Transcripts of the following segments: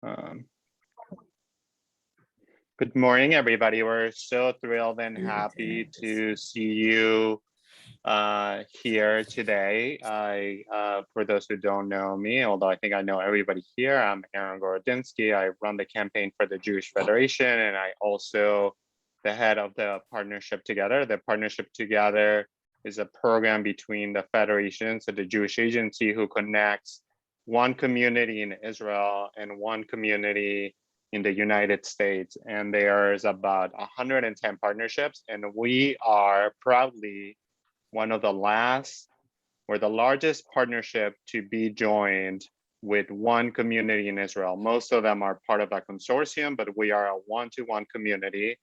Um, Good morning, everybody. We're so thrilled and happy to see you here today. For those who don't know me, although I think I know everybody here, I'm Aaron Gorodinsky. I run the campaign for the Jewish Federation, and I also the head of the Partnership Together. The Partnership Together is a program between the Federation, so the Jewish agency, who connects one community in Israel and one community in the United States. And there's about 110 partnerships, and we are proudly one of the last or the largest partnership to be joined with one community in Israel. Most of them are part of a consortium, but we are a one-to-one community.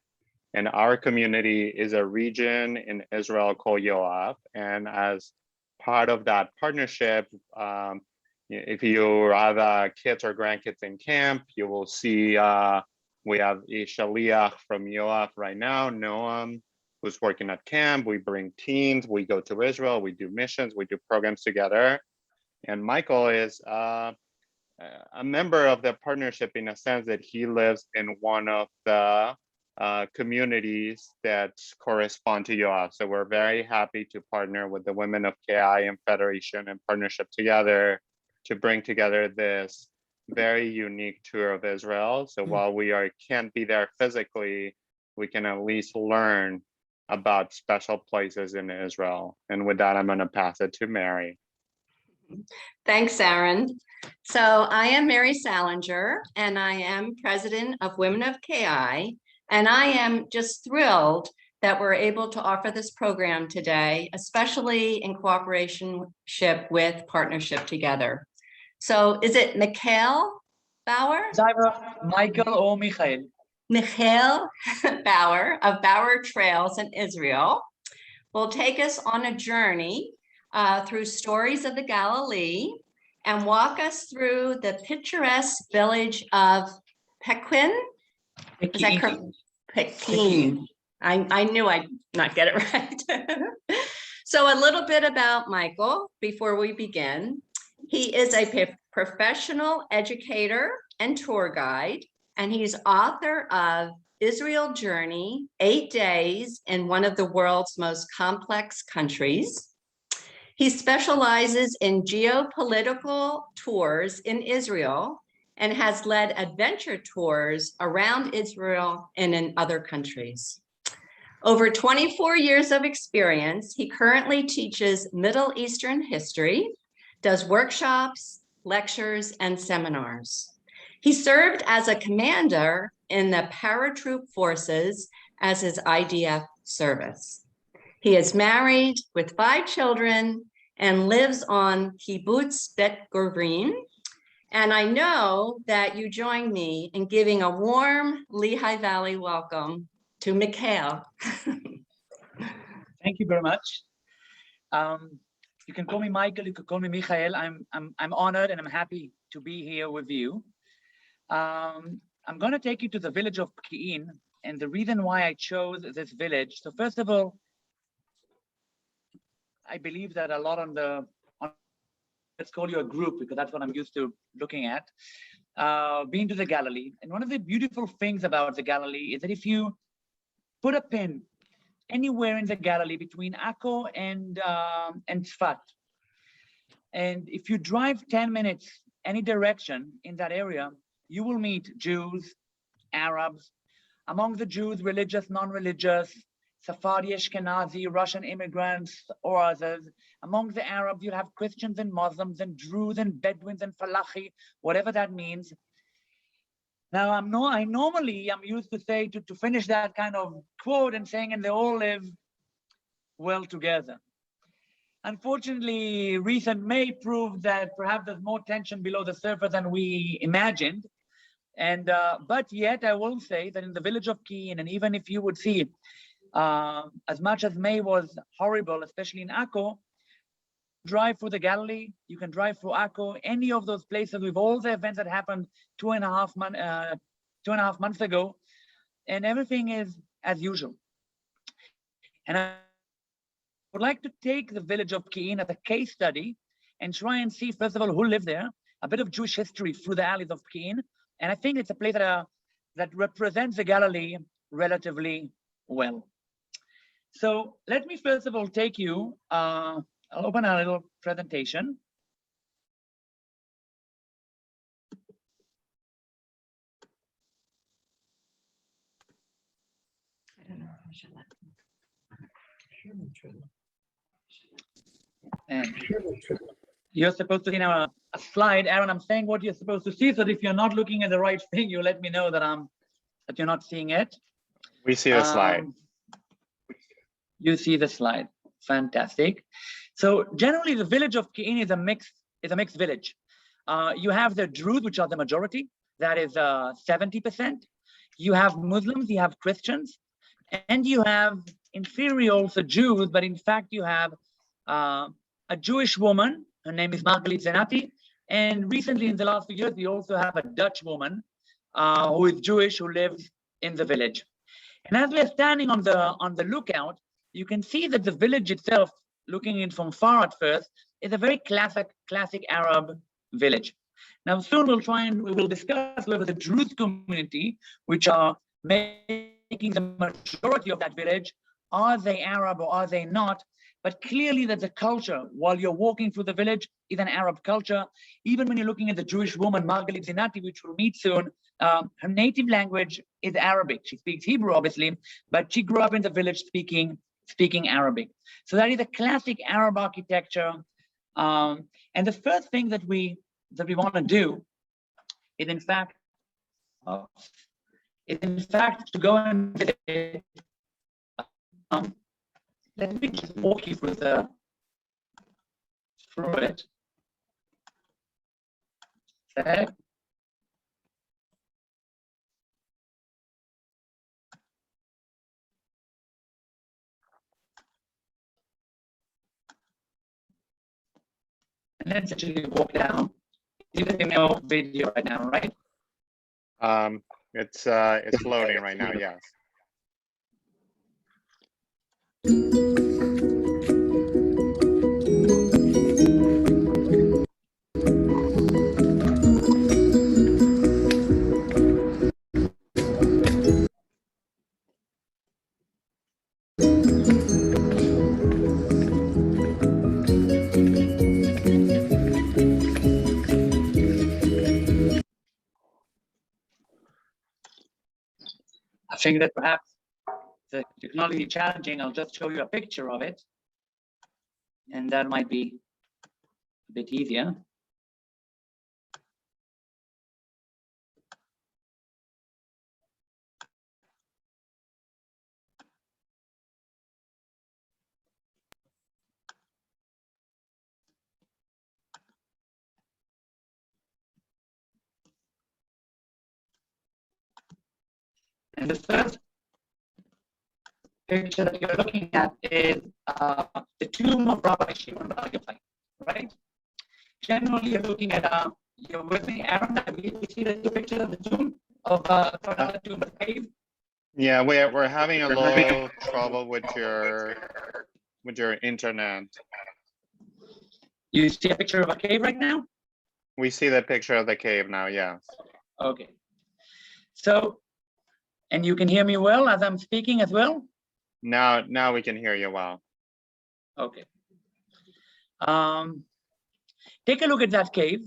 And our community is a region in Israel called Yoav. And as part of that partnership, if you have kids or grandkids in camp, you will see we have a shaliach from Yoav right now, Noam, who's working at camp. We bring teams, we go to Israel, we do missions, we do programs together. And Michael is a member of the partnership in a sense that he lives in one of the communities that correspond to Yoav. So we're very happy to partner with the women of KI and Federation and Partnership Together to bring together this very unique tour of Israel. So while we can't be there physically, we can at least learn about special places in Israel. And with that, I'm going to pass it to Mary. Thanks, Aaron. So I am Mary Salinger, and I am president of Women of KI. And I am just thrilled that we're able to offer this program today, especially in cooperation with Partnership Together. So is it Mikhail Bauer? Michael or Michael? Mikhail Bauer of Bauer Trails in Israel will take us on a journey through stories of the Galilee and walk us through the picturesque village of Peqiin. Is that correct? Peqiin. I knew I'd not get it right. So a little bit about Michael before we begin. He is a professional educator and tour guide, and he's author of Israel Journey, 8 Days in One of the World's Most Complex Countries. He specializes in geopolitical tours in Israel and has led adventure tours around Israel and in other countries. Over 24 years of experience, he currently teaches Middle Eastern history, does workshops, lectures, and seminars. He served as a commander in the paratroop forces as his IDF service. He is married with 5 children and lives on Kibbutz Bet Guvrin. And I know that you join me in giving a warm Lehigh Valley welcome to Mikhail. Thank you very much. You can call me Michael, you can call me Michael. I'm honored and I'm happy to be here with you. I'm going to take you to the village of Peqiin, and the reason why I chose this village. So first of all, I believe that a lot let's call you a group, because that's what I'm used to looking at, been to the Galilee. And one of the beautiful things about the Galilee is that if you put a pin anywhere in the Galilee between Akko and Tzfat, and if you drive 10 minutes any direction in that area, you will meet Jews, Arabs, among the Jews, religious, non-religious, Sephardi, Ashkenazi, Russian immigrants, or others. Among the Arabs, you'll have Christians and Muslims and Druze and Bedouins and Falachi, whatever that means. Now, I normally am used to say, to finish that kind of quote and saying, and they all live well together. Unfortunately, recent May proved that perhaps there's more tension below the surface than we imagined. And but yet I will say that in the village of Peqiin, and even if you would see, as much as May was horrible, especially in Akko, drive through the Galilee, you can drive through Akko, any of those places with all the events that happened 2.5 months ago, and everything is as usual. And I would like to take the village of Peqiin as a case study and try and see, first of all, who lived there, a bit of Jewish history through the alleys of Peqiin, And I think it's a place that represents the Galilee relatively well. So let me first of all take you, I'll open a little presentation. I don't know if I should let And you're supposed to see now a slide. Aaron, I'm saying what you're supposed to see. So if you're not looking at the right thing, you let me know that you're not seeing it. We see the slide. You see the slide. Fantastic. So generally, the village of Peqiin is a mixed village. You have the Druze, which are the majority. That is 70%. You have Muslims, you have Christians, and you have in theory also Jews, but in fact you have a Jewish woman. Her name is Margalit Zenati. And recently, in the last few years, we also have a Dutch woman who is Jewish, who lives in the village. And as we're standing on the lookout, you can see that the village itself, looking in from far at first, is a very classic Arab village. Now, soon we will discuss whether the Druze community, which are making the majority of that village, are they Arab or are they not? But clearly that the culture, while you're walking through the village, is an Arab culture. Even when you're looking at the Jewish woman, Margalit Zenati, which we'll meet soon, her native language is Arabic. She speaks Hebrew, obviously, but she grew up in the village speaking Arabic. So that is a classic Arab architecture. And the first thing that we want to do is in fact to go and visit. Let me just walk you through it. Okay. And let's actually walk down. You're getting no video right now, right? It's loading right now, yes. I think that perhaps the technology is challenging. I'll just show you a picture of it. And that might be a bit easier. And the first picture that you're looking at is the tomb of Rabbi Shimon Bar Yochai, right? Generally, you're looking at you're with me, Aaron. We see the picture of the tomb of the tomb of the cave. Yeah, we're having a little trouble with your internet. You see a picture of a cave right now? We see the picture of the cave now, yes. Okay. So, and you can hear me well as I'm speaking as well? Now we can hear you well. Okay. Take a look at that cave.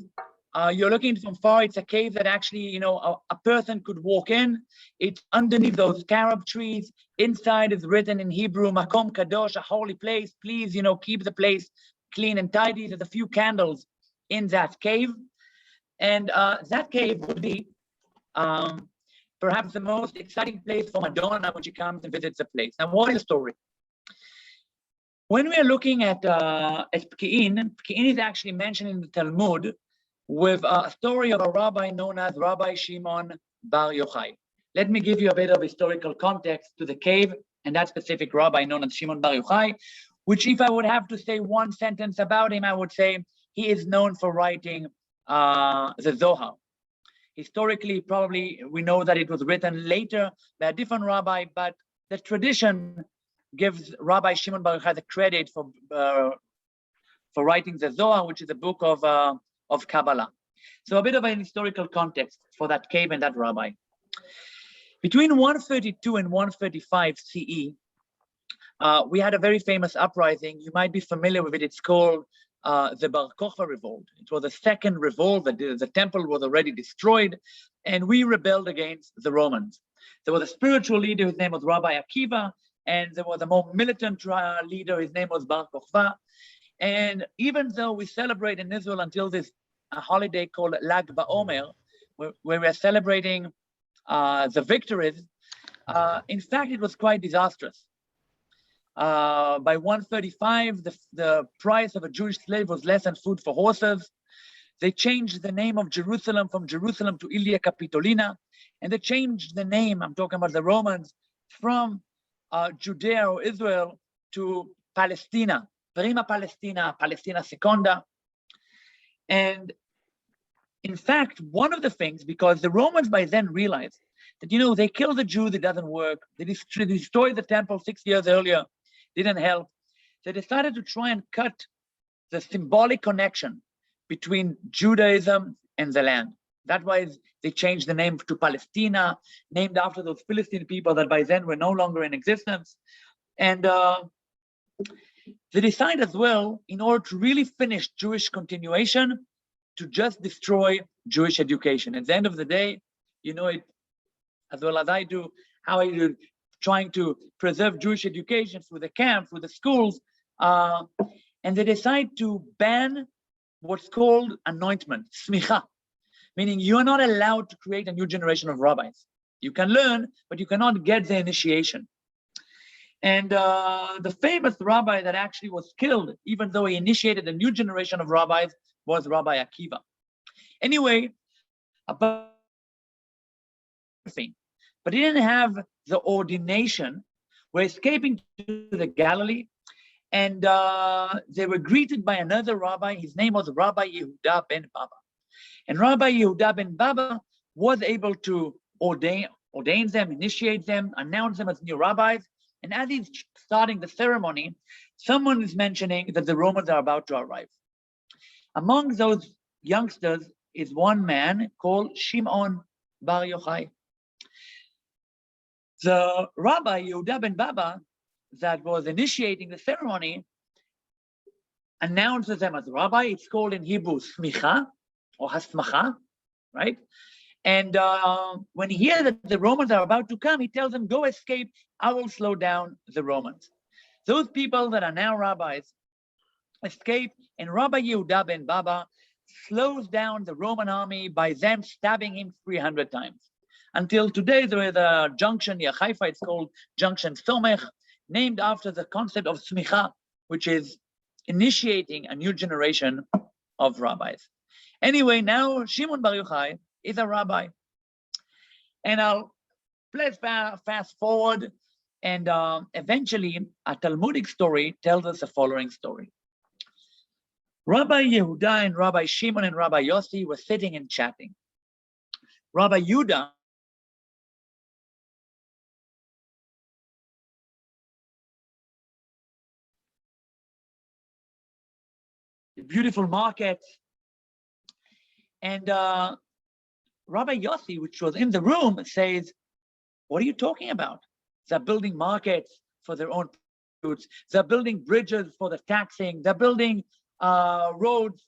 You're looking from far. It's a cave that actually, a person could walk in. It's underneath those carob trees. Inside is written in Hebrew, Makom Kadosh, a holy place. Please, keep the place clean and tidy. There's a few candles in that cave. And that cave would be perhaps the most exciting place for Madonna when she comes and visits the place. Now, what is the story? When we are looking at Peqiin, Peqiin is actually mentioned in the Talmud with a story of a rabbi known as Rabbi Shimon Bar Yochai. Let me give you a bit of historical context to the cave and that specific rabbi known as Shimon Bar Yochai, which if I would have to say one sentence about him, I would say he is known for writing the Zohar. Historically, probably we know that it was written later by a different rabbi, but the tradition gives Rabbi Shimon Bar Yochai the credit for writing the Zohar, which is a book of Kabbalah. So a bit of an historical context for that cave and that rabbi. Between 132 and 135 CE, we had a very famous uprising. You might be familiar with it. It's called the Bar Kokhba revolt. It was the second revolt. The temple was already destroyed, and we rebelled against the Romans. There was a spiritual leader, his name was Rabbi Akiva, and there was a more militant leader, his name was Bar Kokhba. And even though we celebrate in Israel until this holiday called Lag BaOmer, where we're celebrating the victories, in fact, it was quite disastrous. By 135, the price of a Jewish slave was less than food for horses. They changed the name of Jerusalem from Jerusalem to Ilia Capitolina, and they changed the name, I'm talking about the Romans, from Judea or Israel to Palestina, Prima Palestina, Palestina Seconda. And in fact, one of the things, because the Romans by then realized that, they killed the Jew, that doesn't work. They destroyed the temple 6 years earlier, didn't help. They decided to try and cut the symbolic connection between Judaism and the land. That's why they changed the name to Palestina, named after those Philistine people that by then were no longer in existence. And they decided as well, in order to really finish Jewish continuation, to just destroy Jewish education. At the end of the day, you know it as well as I do, how are you trying to preserve Jewish education through the camp, through the schools, and they decide to ban what's called anointment, smicha, meaning you are not allowed to create a new generation of rabbis. You can learn, but you cannot get the initiation. And the famous rabbi that actually was killed, even though he initiated a new generation of rabbis, was Rabbi Akiva. Anyway, but he didn't have the ordination. We're escaping to the Galilee, and they were greeted by another rabbi. His name was Rabbi Yehuda ben Baba. And Rabbi Yehuda ben Baba was able to ordain them, initiate them, announce them as new rabbis. And as he's starting the ceremony, someone is mentioning that the Romans are about to arrive. Among those youngsters is one man called Shimon Bar Yochai. The Rabbi Yehuda ben Baba that was initiating the ceremony announces them as rabbi. It's called in Hebrew smicha or hasmacha, right? And when he hears that the Romans are about to come, he tells them, go escape, I will slow down the Romans. Those people that are now rabbis escape, and Rabbi Yehuda ben Baba slows down the Roman army by them stabbing him 300 times. Until today, there is a junction near Haifa, it's called Junction Somech, named after the concept of smicha, which is initiating a new generation of rabbis. Anyway, now Shimon Bar Yochai is a rabbi. And let's fast forward, and eventually a Talmudic story tells us the following story. Rabbi Yehuda and Rabbi Shimon and Rabbi Yossi were sitting and chatting. Rabbi Yehuda beautiful market, and Rabbi Yossi, which was in the room, says, what are you talking about? They're building markets for their own goods. They're building bridges for the taxing. They're building roads,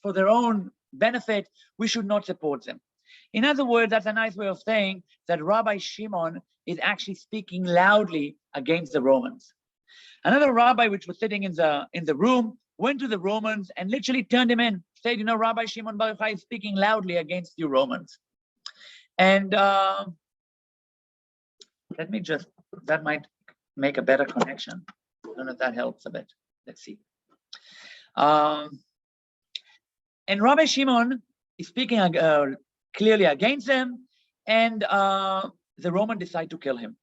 for their own benefit. We should not support them. In other words, that's a nice way of saying that Rabbi Shimon is actually speaking loudly against the Romans. Another rabbi, which was sitting in the room, went to the Romans and literally turned him in, said, Rabbi Shimon Bar Yochai is speaking loudly against you Romans. And that might make a better connection. I don't know if that helps a bit. Let's see. And Rabbi Shimon is speaking clearly against them, and the Roman decide to kill him.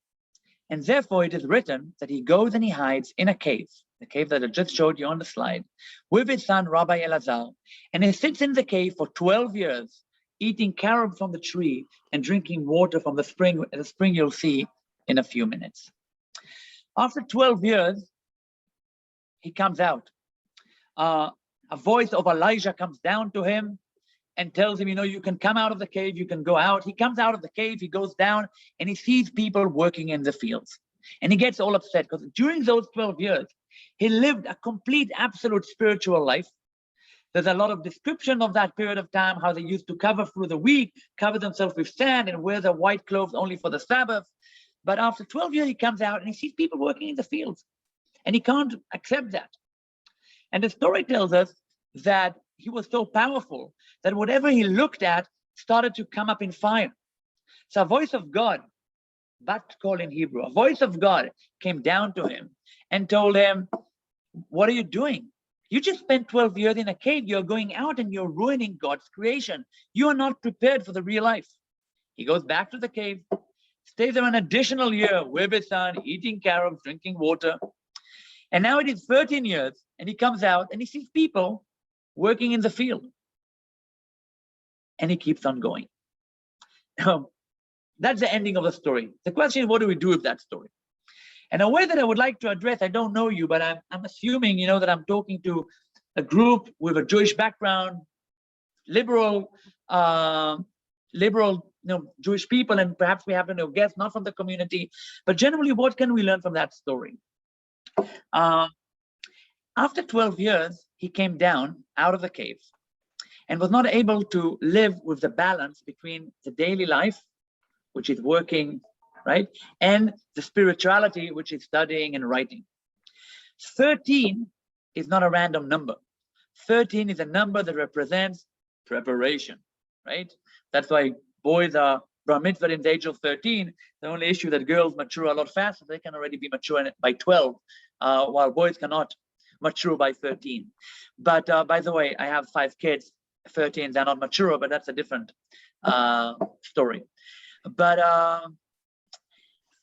And therefore it is written that he goes and he hides in a cave, the cave that I just showed you on the slide, with his son Rabbi Elazar, and he sits in the cave for 12 years, eating carob from the tree and drinking water from the spring you'll see in a few minutes. After 12 years, he comes out. A voice of Elijah comes down to him, and tells him, you can come out of the cave, you can go out. He comes out of the cave, he goes down, and he sees people working in the fields. And he gets all upset because during those 12 years, he lived a complete, absolute spiritual life. There's a lot of description of that period of time, how they used to cover through the week, cover themselves with sand, and wear their white clothes only for the Sabbath. But after 12 years, he comes out and he sees people working in the fields, and he can't accept that. And the story tells us that he was so powerful that whatever he looked at started to come up in fire. So a voice of God, bat kol in Hebrew, a voice of God came down to him and told him, what are you doing? You just spent 12 years in a cave. You're going out and you're ruining God's creation. You are not prepared for the real life. He goes back to the cave, stays there an additional year with his son, eating carrots, drinking water. And now it is 13 years, and he comes out and he sees people working in the field. And he keeps on going. That's the ending of the story. The question is, what do we do with that story? And a way that I would like to address, I don't know you, but I'm assuming, that I'm talking to a group with a Jewish background, liberal, Jewish people, and perhaps we happen to guess not from the community, but generally, what can we learn from that story? After 12 years, he came down out of the cave and was not able to live with the balance between the daily life, which is working, right, and the spirituality, which is studying and writing. 13 is not a random number. 13 is a number that represents preparation, right? That's why boys are bar mitzvah in the age of 13. The only issue that girls mature a lot faster. They can already be mature by 12, while boys cannot mature by 13. But by the way, I have 5 kids. 13, they're not mature, but that's a different story. But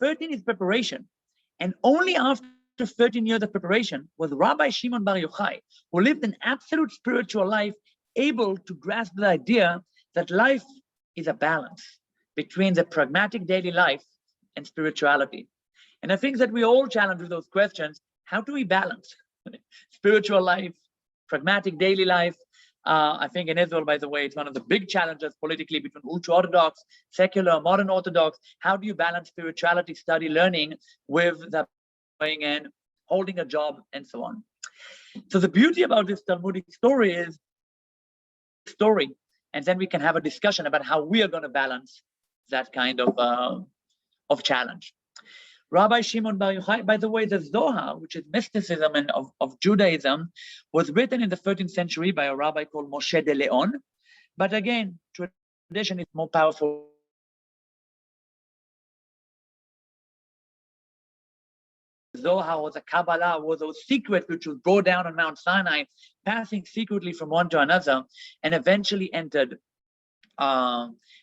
13 is preparation. And only after 13 years of preparation was Rabbi Shimon Bar Yochai, who lived an absolute spiritual life, able to grasp the idea that life is a balance between the pragmatic daily life and spirituality. And I think that we all challenge with those questions. How do we balance spiritual life, pragmatic daily life? I think in Israel, by the way, it's one of the big challenges politically between ultra-Orthodox, secular, modern Orthodox. How do you balance spirituality, study, learning with the going in, holding a job, and so on? So the beauty about this Talmudic story is story, and then we can have a discussion about how we are going to balance that kind of challenge. Rabbi Shimon Bar Yochai, by the way, the Zohar, which is mysticism and of Judaism, was written in the 13th century by a rabbi called Moshe de Leon. But again, tradition is more powerful. Zohar was a Kabbalah, was a secret which was brought down on Mount Sinai, passing secretly from one to another, and eventually entered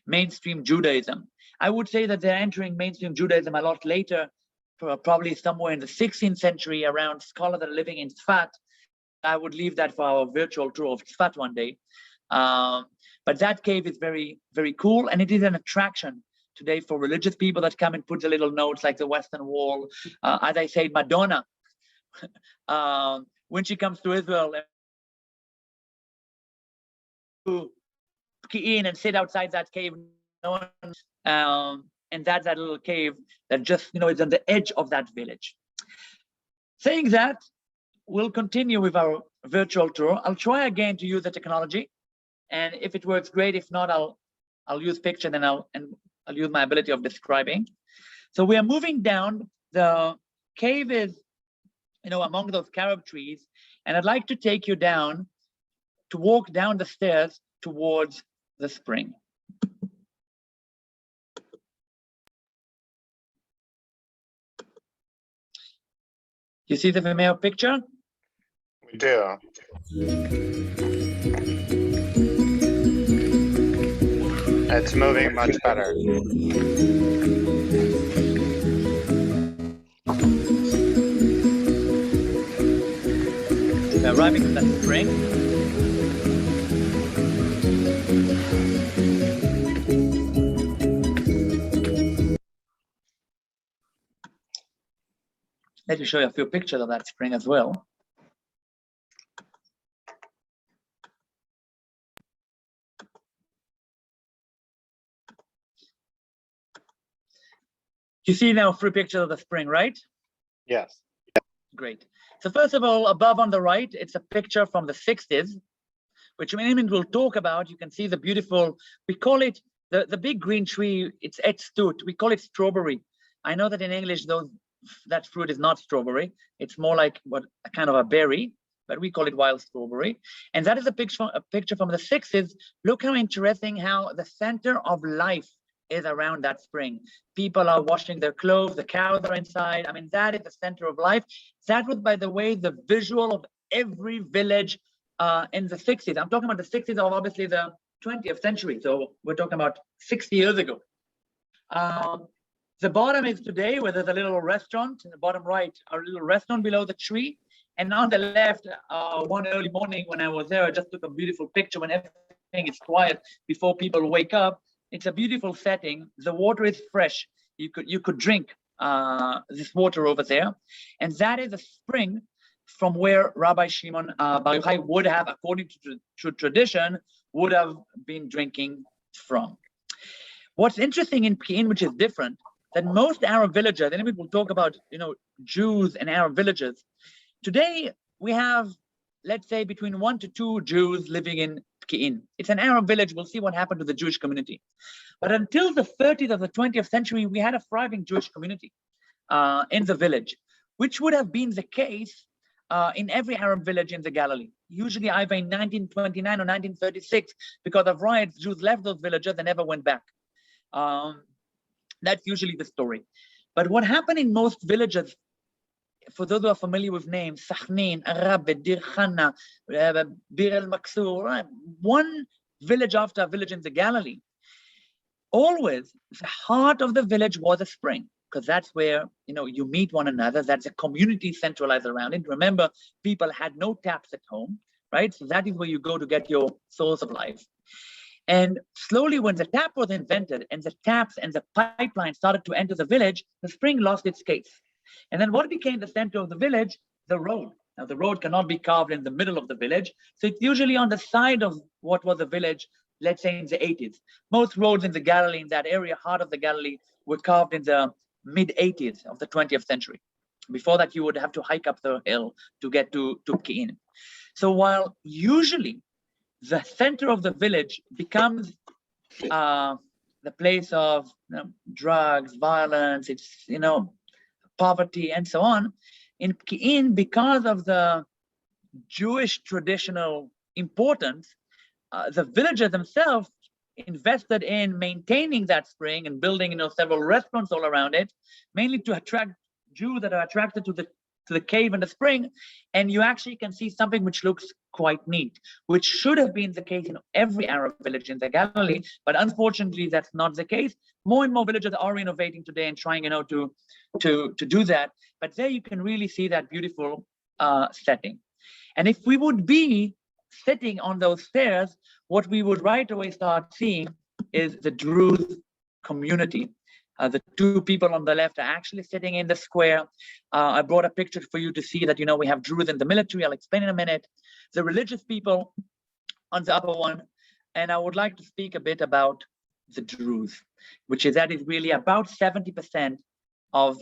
mainstream Judaism. I would say that they're entering mainstream Judaism a lot later, probably somewhere in the 16th century, around scholars that are living in Tzfat. I would leave that for our virtual tour of Tzfat one day. But that cave is very, very cool, and it is an attraction today for religious people that come and put the little notes like the Western Wall. As I said, Madonna, when she comes to Israel, to Peqiin and sit outside that cave, and that's that little cave that just, is on the edge of that village. Saying that, we'll continue with our virtual tour. I'll try again to use the technology, and if it works, great. If not, I'll use picture, then I'll use my ability of describing. So we are moving down. The cave is, among those carob trees, and I'd like to take you down to walk down the stairs towards the spring. You see the Vimeo picture? We do. It's moving much better. We're arriving at that spring. Let me show you a few pictures of that spring as well. You see now 3 pictures of the spring, right? Yes. Great. So first of all, above on the right, it's a picture from the 60s, which Minimint will talk about. You can see the beautiful, we call it, the big green tree, it's etstut. We call it strawberry. I know that in English, that fruit is not strawberry. It's more like a kind of a berry, but we call it wild strawberry. And that is a picture from the 60s. Look how interesting how the center of life is around that spring. People are washing their clothes, the cows are inside. I mean, that is the center of life. That was, by the way, the visual of every village in the 60s. I'm talking about the 60s of obviously the 20th century. So we're talking about 60 years ago. The bottom is today where there's a little restaurant. In the bottom right, a little restaurant below the tree. And on the left, one early morning when I was there, I just took a beautiful picture when everything is quiet before people wake up. It's a beautiful setting. The water is fresh. You could drink this water over there. And that is a spring from where Rabbi Shimon Bar Yochai would have, according to tradition, would have been drinking from. What's interesting in Peqiin, which is different, that most Arab villages, and we'll talk about, Jews and Arab villages. Today, we have, let's say, between 1 to 2 Jews living in Peqiin. It's an Arab village. We'll see what happened to the Jewish community. But until the 30s of the 20th century, we had a thriving Jewish community in the village, which would have been the case in every Arab village in the Galilee. Usually either in 1929 or 1936, because of riots, Jews left those villages and never went back. That's usually the story. But what happened in most villages, for those who are familiar with names, Sachnin, Arabah, Dir Khana, Bir el-Maksur, one village after a village in the Galilee, always the heart of the village was a spring, because that's where you meet one another. That's a community centralized around it. Remember, people had no taps at home, right? So that is where you go to get your source of life. And slowly, when the tap was invented and the taps and the pipeline started to enter the village, the spring lost its case. And then what became the center of the village? The road. Now, the road cannot be carved in the middle of the village. So it's usually on the side of what was the village, let's say in the 80s. Most roads in the Galilee, in that area, heart of the Galilee, were carved in the mid-80s of the 20th century. Before that, you would have to hike up the hill to get to Peqiin. So while usually the center of the village becomes the place of drugs, violence, it's, poverty, and so on. In Peqiin, because of the Jewish traditional importance, the villagers themselves invested in maintaining that spring and building, several restaurants all around it, mainly to attract Jews that are attracted to the cave and the spring. And you actually can see something which looks quite neat, which should have been the case in every Arab village in the Galilee, but unfortunately that's not the case. More and more villages are innovating today and trying, to do that. But there you can really see that beautiful setting. And if we would be sitting on those stairs, what we would right away start seeing is the Druze community. The 2 people on the left are actually sitting in the square. I brought a picture for you to see that, we have Druze in the military. I'll explain in a minute. The religious people on the upper one. And I would like to speak a bit about the Druze, that is really about 70% of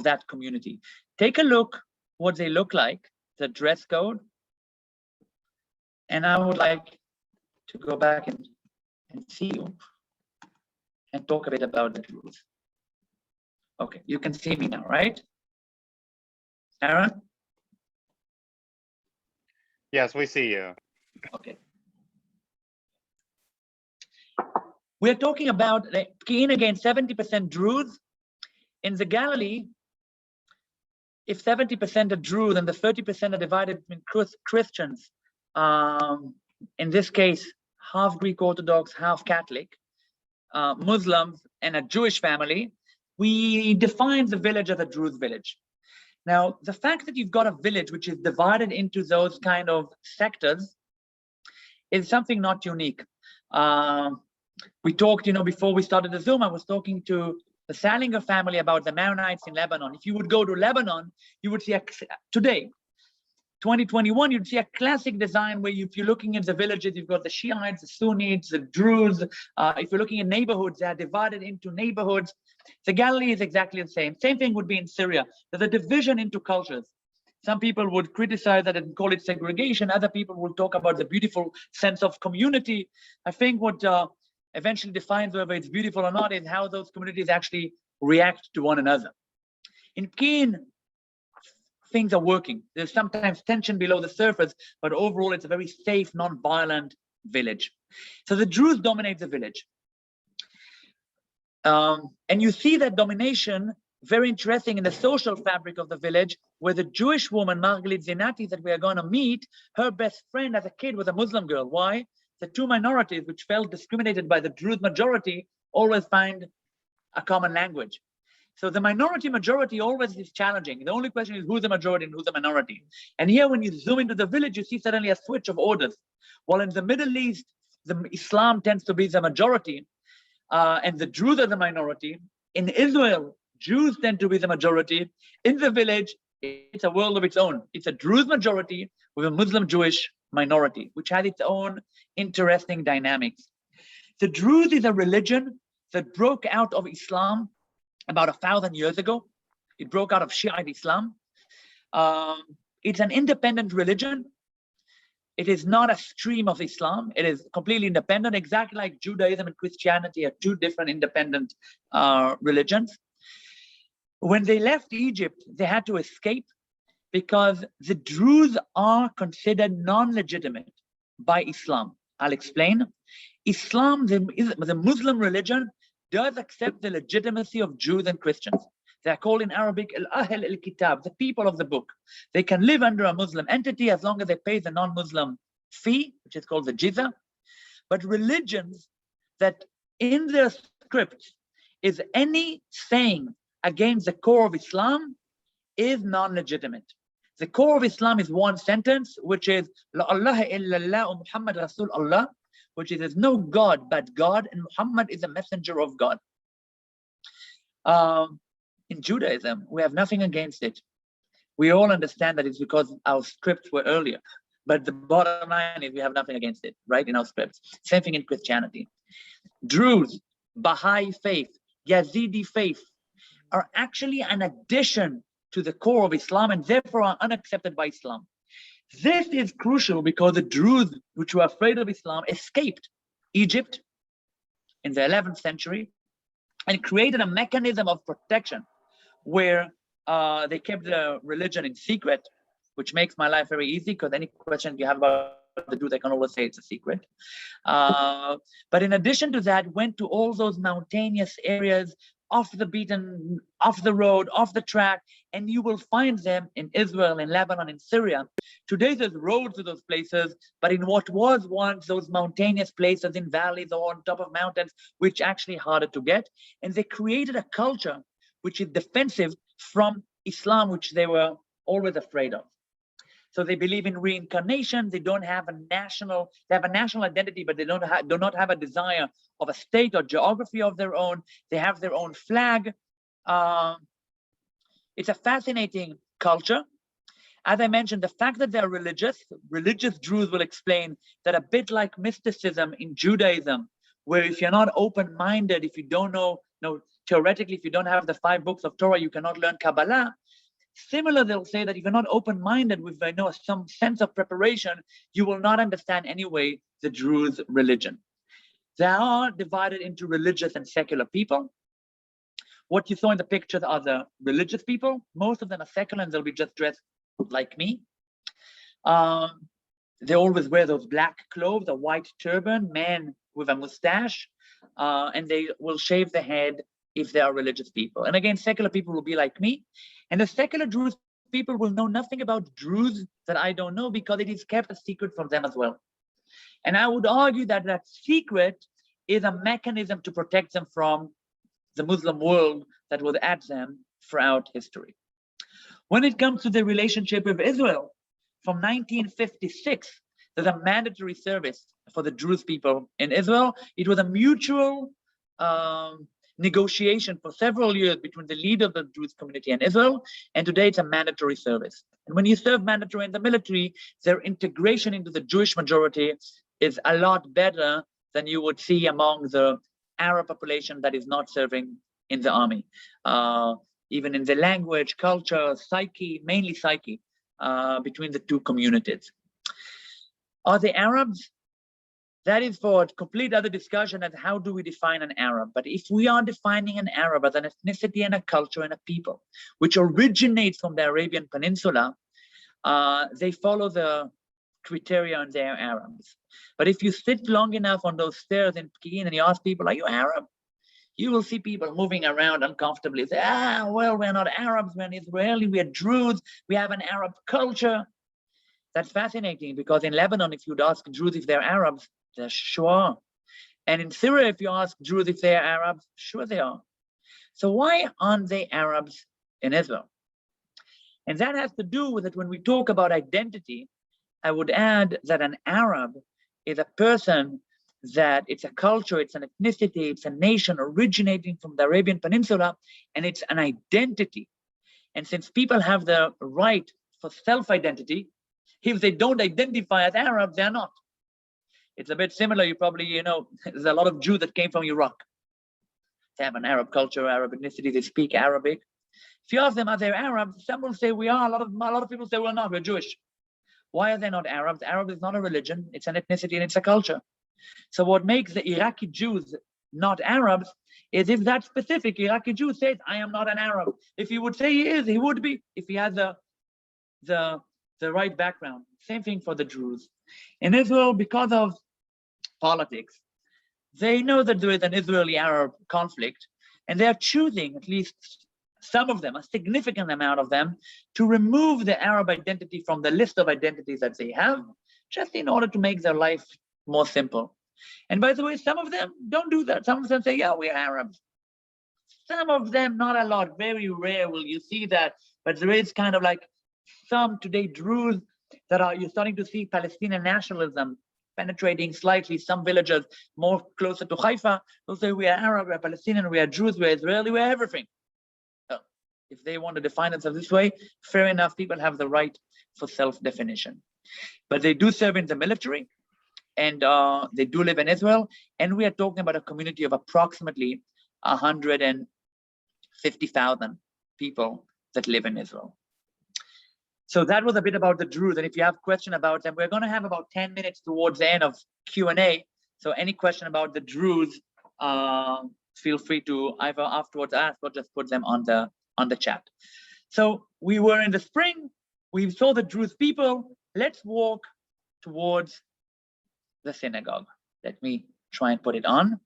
that community. Take a look what they look like, the dress code. And I would like to go back and see you and talk a bit about the Druze. Okay, you can see me now, right? Aaron? Yes, we see you. Okay. We're talking about Peqiin again, 70% Druze. In the Galilee, if 70% are Druze and the 30% are divided between Christians, in this case, half Greek Orthodox, half Catholic, Muslims, and a Jewish family, we define the village as a Druze village. Now, the fact that you've got a village which is divided into those kind of sectors is something not unique. We talked, before we started the Zoom, I was talking to the Salinger family about the Maronites in Lebanon. If you would go to Lebanon, you would see today 2021, you'd see a classic design where if you're looking at the villages, you've got the Shiites, the Sunnis, the Druze. If you're looking at neighborhoods, they are divided into neighborhoods. The Galilee is exactly the same. Same thing would be in Syria. There's a division into cultures. Some people would criticize that and call it segregation. Other people will talk about the beautiful sense of community. I think what eventually defines whether it's beautiful or not is how those communities actually react to one another. In Peqiin, things are working. There's sometimes tension below the surface, but overall it's a very safe, non-violent village. So the Druze dominate the village. And you see that domination very interesting in the social fabric of the village, where the Jewish woman, Margalit Zinati, that we are going to meet, her best friend as a kid was a Muslim girl. Why? The two minorities which felt discriminated by the Druze majority always find a common language. So the majority always is challenging. The only question is who's the majority and who's the minority. And here, when you zoom into the village, you see suddenly a switch of orders. While in the Middle East, the Islam tends to be the majority, and the Druze are the minority. In Israel, Jews tend to be the majority. In the village, it's a world of its own. It's a Druze majority with a Muslim Jewish minority, which has its own interesting dynamics. The Druze is a religion that broke out of Islam about 1,000 years ago. It broke out of Shiite Islam. It's an independent religion. It is not a stream of Islam. It is completely independent, exactly like Judaism and Christianity are two different independent religions. When they left Egypt, they had to escape because the Druze are considered non-legitimate by Islam. I'll explain. Islam, the Muslim religion, does accept the legitimacy of Jews and Christians. They are called in Arabic al-Ahl al-Kitab, the people of the book. They can live under a Muslim entity as long as they pay the non-Muslim fee, which is called the jizya. But religions that in their scripts is any saying against the core of Islam is non-legitimate. The core of Islam is one sentence, which is La ilaha illallah Muhammad Rasul Allah, which is there's no God but God, and Muhammad is a messenger of God. In Judaism, we have nothing against it. We all understand that it's because our scripts were earlier. But the bottom line is we have nothing against it, right, in our scripts. Same thing in Christianity. Druze, Baha'i faith, Yazidi faith are actually an addition to the core of Islam and therefore are unaccepted by Islam. This is crucial because the Druze, which were afraid of Islam, escaped Egypt in the 11th century and created a mechanism of protection where they kept the religion in secret, which makes my life very easy because any question you have about the Druze, I can always say it's a secret. But in addition to that, went to all those mountainous areas, off the beaten, off the road, off the track, and you will find them in Israel, in Lebanon, in Syria. Today there's roads to those places, but in what was once those mountainous places in valleys or on top of mountains, which actually harder to get. And they created a culture which is defensive from Islam, which they were always afraid of. So they believe in reincarnation. They don't have a national, they have a national identity, but they do not have a desire of a state or geography of their own. They have their own flag. It's a fascinating culture. As I mentioned, the fact that they're religious Druze will explain that a bit like mysticism in Judaism, where if you're not open-minded, if you don't know, theoretically, if you don't have the 5 books of Torah, you cannot learn Kabbalah. Similar, they'll say that if you're not open-minded with some sense of preparation, you will not understand anyway the Druze religion. They are divided into religious and secular people. What you saw in the pictures are the religious people. Most of them are secular and they'll be just dressed like me. They always wear those black clothes, a white turban, man with a mustache, and they will shave the head if they are religious people. And again, secular people will be like me. And the secular Druze people will know nothing about Druze that I don't know because it is kept a secret from them as well. And I would argue that that secret is a mechanism to protect them from the Muslim world that was at them throughout history. When it comes to the relationship with Israel, from 1956, there's a mandatory service for the Druze people in Israel. It was a mutual negotiation for several years between the leader of the Jewish community and Israel, and today it's a mandatory service. And when you serve mandatory in the military, their integration into the Jewish majority is a lot better than you would see among the Arab population that is not serving in the army. Even in the language, culture, psyche, mainly psyche, between the two communities. Are they Arabs? That is for a complete other discussion as how do we define an Arab. But if we are defining an Arab as an ethnicity and a culture and a people, which originates from the Arabian Peninsula, they follow the criteria and they're Arabs. But if you sit long enough on those stairs in Peqiin and you ask people, are you Arab? You will see people moving around uncomfortably. Say, well, we're not Arabs, we're Israeli, we're Druze, we have an Arab culture. That's fascinating because in Lebanon, if you'd ask Druze if they're Arabs, they're sure. And in Syria, if you ask Druze if they're Arabs, sure they are. So why aren't they Arabs in Israel? And that has to do with it when we talk about identity. I would add that an Arab is a person that it's a culture, it's an ethnicity, it's a nation originating from the Arabian Peninsula, and it's an identity. And since people have the right for self-identity, if they don't identify as Arab, they're not. It's a bit similar, you probably, there's a lot of Jews that came from Iraq. They have an Arab culture, Arab ethnicity, they speak Arabic. If you ask them, are they Arabs? Some will say we are, a lot of people say we're not, we're Jewish. Why are they not Arabs? Arab is not a religion, it's an ethnicity and it's a culture. So what makes the Iraqi Jews not Arabs is if that specific Iraqi Jew says, I am not an Arab. If he would say he is, he would be, if he has the right background. Same thing for the Druze. In Israel, because of politics, they know that there is an Israeli-Arab conflict, and they're choosing, at least some of them, a significant amount of them, to remove the Arab identity from the list of identities that they have, just in order to make their life more simple. And by the way, some of them don't do that. Some of them say, yeah, we're Arabs. Some of them, not a lot, very rare will you see that, but there is kind of like some today Druze that you're starting to see Palestinian nationalism penetrating slightly. Some villagers more closer to Haifa will say we are Arab, we are Palestinian, we are Druze, we are Israeli, we are everything. So if they want to define themselves this way, fair enough, people have the right for self-definition. But they do serve in the military, and they do live in Israel, and we are talking about a community of approximately 150,000 people that live in Israel. So that was a bit about the Druze, and if you have questions about them, we're going to have about 10 minutes towards the end of Q&A. So any question about the Druze, feel free to either afterwards ask or just put them on the chat. So we were in the spring, we saw the Druze people. Let's walk towards the synagogue. Let me try and put it on.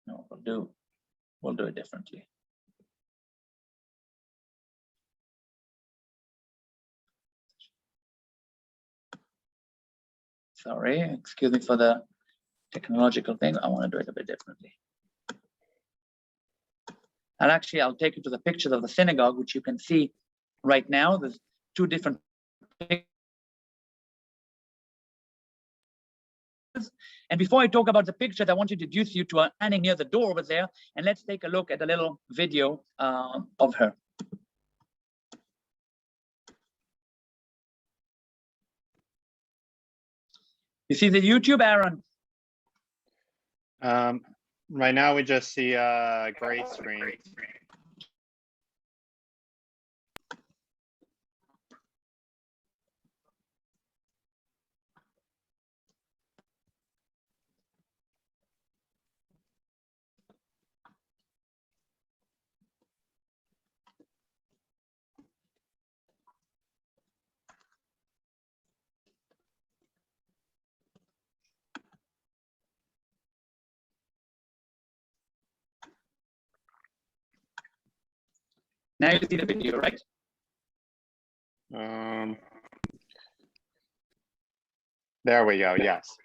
No, we'll do it differently. Sorry, excuse me for the technological thing. I want to do it a bit differently. And actually, I'll take you to the pictures of the synagogue, which you can see right now. There's two different pictures. And before I talk about the pictures, I want to introduce you to a standing near the door over there, and let's take a look at a little video of her. You see the YouTube, Aaron? Right now, we just see a gray screen. Now you see the video, right? There we go, yes.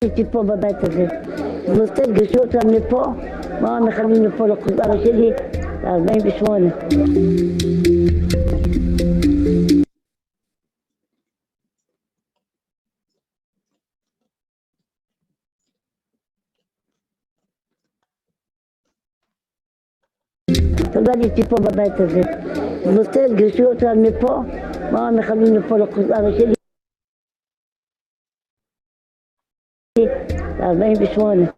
הייתי פה בבית הזה, ונותן גישו אותם לפה, מה מכנים לפה לקוזרה שלי, ל-48. מסוגל איתי פה בבית הזה. נושא גירשו אותם מפה, מה מכוונים לפה לאבא שלי? 48.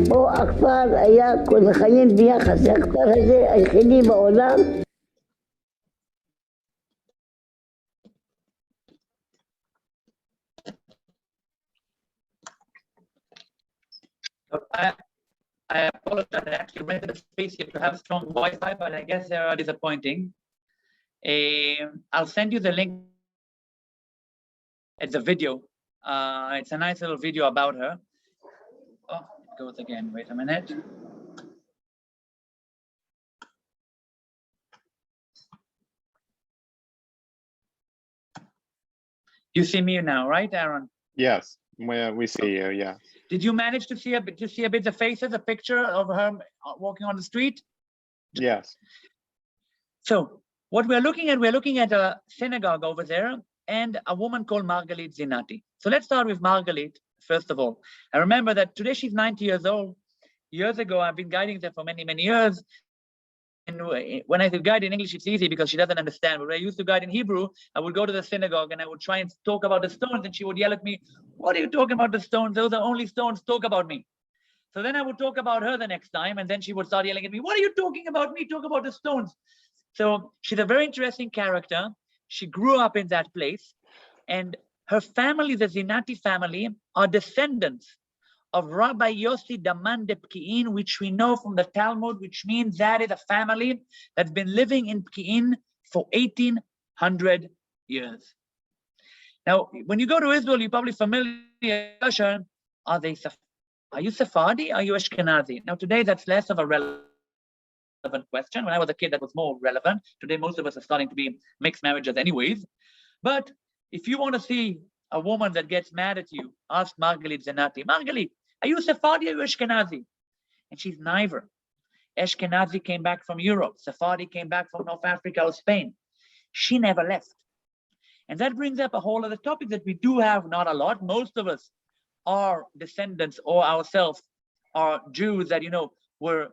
פה הכפר היה כל חיים ביחד, זה הכפר הזה היחידי בעולם. I apologize. I actually rented a space here to have strong Wi-Fi, but I guess they are disappointing. I'll send you the link. It's a video. It's a nice little video about her. Oh, it goes again. Wait a minute. You see me now, right, Aaron? Yes, we see you. Yeah. Did you manage to see a bit the faces, a picture of her walking on the street? Yes. So what we're looking at a synagogue over there and a woman called Margalit Zinati. So let's start with Margalit, first of all. I remember that today she's 90 years old. Years ago, I've been guiding her for many, many years. And when I guide in English, it's easy because she doesn't understand. But when I used to guide in Hebrew, I would go to the synagogue and I would try and talk about the stones. And she would yell at me, "What are you talking about the stones? Those are only stones. Talk about me." So then I would talk about her the next time. And then she would start yelling at me, "What are you talking about me? Talk about the stones." So she's a very interesting character. She grew up in that place. And her family, the Zinati family, are descendants of Rabbi Yossi Daman de Peqiin, which we know from the Talmud, which means that is a family that's been living in Peqiin for 1800 years. Now, when you go to Israel, you're probably familiar. Are you Sephardi? Are you Ashkenazi? Now, today, that's less of a relevant question. When I was a kid, that was more relevant. Today, most of us are starting to be mixed marriages anyways. But if you want to see a woman that gets mad at you, ask Margalit Zinati. Margalit, are you Sephardi or Ashkenazi? And she's neither. Ashkenazi came back from Europe. Sephardi came back from North Africa or Spain. She never left. And that brings up a whole other topic that we do have, not a lot. Most of us are descendants or ourselves are Jews that, were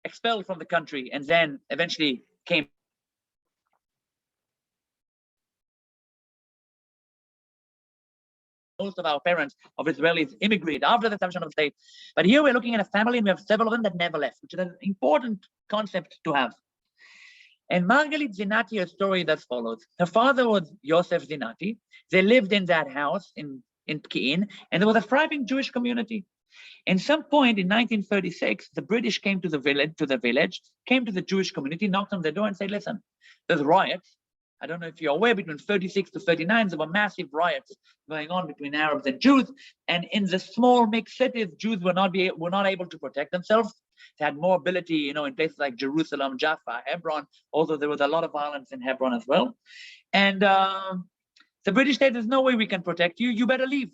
expelled from the country and then eventually came. Most of our parents of Israelis immigrated after the establishment of the state. But here we're looking at a family and we have several of them that never left, which is an important concept to have. And Margalit Zinati, a story that follows. Her father was Yosef Zinati. They lived in that house in Peqiin, and there was a thriving Jewish community. And some point in 1936, the British came to the village, came to the Jewish community, knocked on the door and said, "Listen, there's riots. I don't know if you're aware, between 36 to 39, there were massive riots going on between Arabs and Jews. And in the small mixed cities, Jews were not able to protect themselves. They had more ability, in places like Jerusalem, Jaffa, Hebron. Although there was a lot of violence in Hebron as well. And the British said, "There's no way we can protect you. You better leave."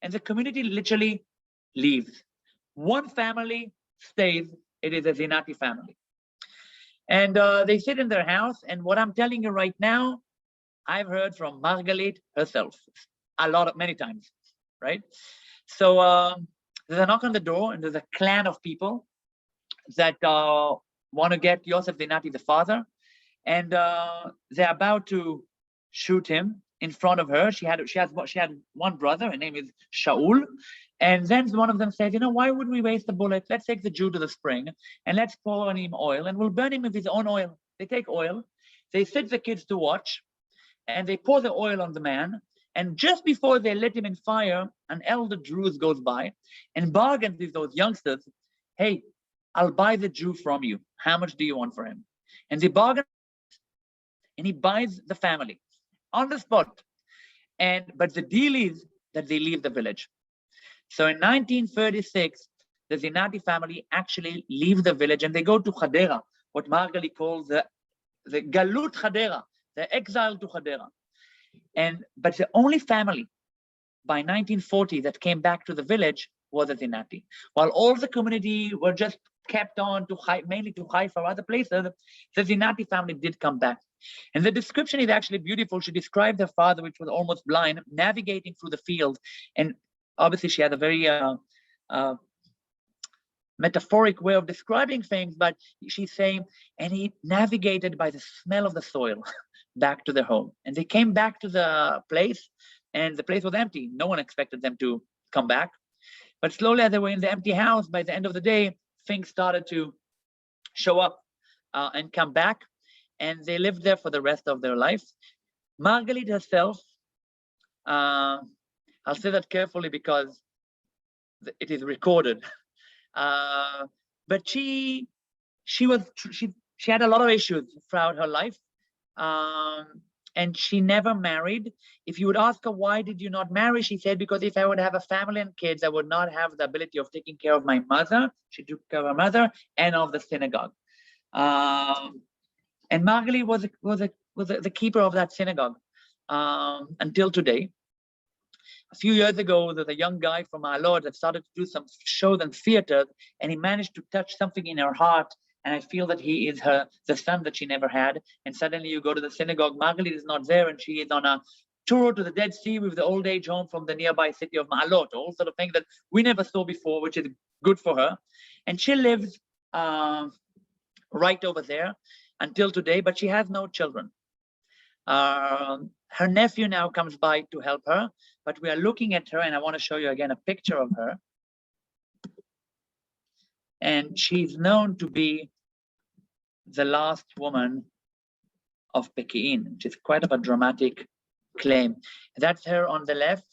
And the community literally leaves. One family stays. It is a Zinati family. And they sit in their house. And what I'm telling you right now, I've heard from Margalit herself many times, right? So there's a knock on the door and there's a clan of people that want to get Yosef Zinati, the father. And they're about to shoot him in front of her. She had one brother. Her name is Shaul. And then one of them said, "Why would we waste the bullet? Let's take the Jew to the spring and let's pour on him oil and we'll burn him with his own oil." They take oil, they sit the kids to watch, and they pour the oil on the man. And just before they lit him in fire, an elder Druze goes by and bargains with those youngsters, "Hey, I'll buy the Jew from you. How much do you want for him?" And they bargain, and he buys the family on the spot. But the deal is that they leave the village. So in 1936, the Zinati family actually leave the village and they go to Hadera, what Margalit calls the Galut Hadera, the exile to Hadera. But the only family by 1940 that came back to the village was the Zinati. While all the community were just kept on to mainly to Haifa or other places, the Zinati family did come back. And the description is actually beautiful. She described her father, which was almost blind, navigating through the field. And obviously she had a very metaphoric way of describing things, but she's saying, and he navigated by the smell of the soil back to their home. And they came back to the place, and the place was empty. No one expected them to come back. But slowly, as they were in the empty house, by the end of the day, things started to show up and come back, and they lived there for the rest of their life. Margalit herself, I'll say that carefully because it is recorded. But she had a lot of issues throughout her life, and she never married. If you would ask her, why did you not marry? She said, because if I would have a family and kids, I would not have the ability of taking care of my mother. She took care of her mother and of the synagogue. And Margalit was the keeper of that synagogue until today. A few years ago, there's a young guy from our Lord that started to do some shows and theaters, and he managed to touch something in her heart. And I feel that he is the son that she never had. And suddenly you go to the synagogue, Margalit is not there, and she is on a tour to the Dead Sea with the old age home from the nearby city of Ma'alot, all sort of things that we never saw before, which is good for her. And she lives right over there until today, but she has no children. Her nephew now comes by to help her, but we are looking at her, and I want to show you again a picture of her. And she's known to be the last woman of Peqiin, which is quite of a dramatic claim. That's her on the left.